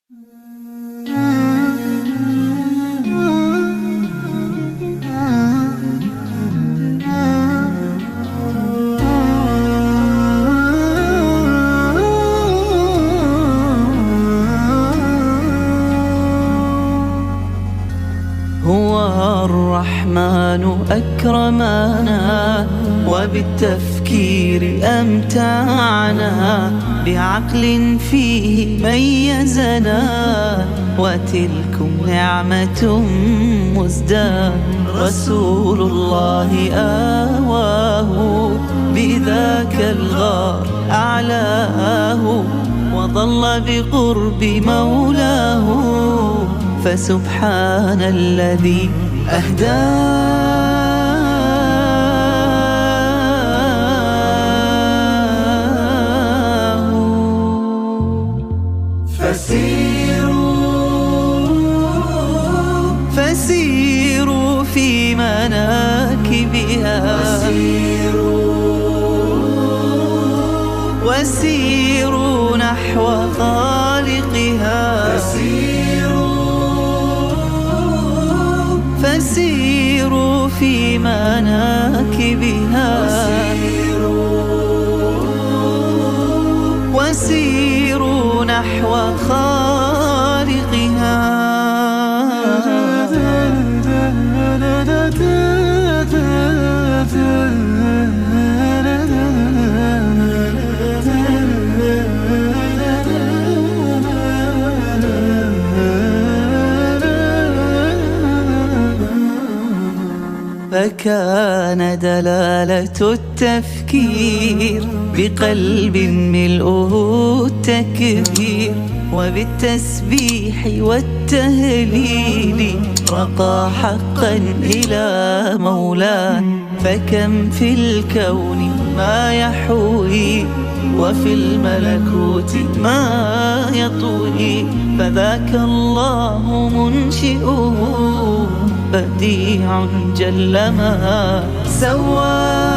هو الرحمن أكرمنا وبالتفكير أمتعنا، بعقل فيه ميزنا وتلكم نعمة مزداد. رسول الله آواه بذاك الغار أعلاه، وظل بقرب مولاه، فسبحان الذي أهداه. فسيروا في مناكبها، وسيروا نحو خالقها، فسيروا في مناكبها، وسيروا نحو خالقها. فكان دلالة التفكير بقلب ملؤه التكبير، وبالتسبيح والتهليل رقى حقا إلى مولاه. فكم في الكون ما يحوي، وفي الملكوت ما يطوي، فذاك الله منشئه بديع جل ما سواه.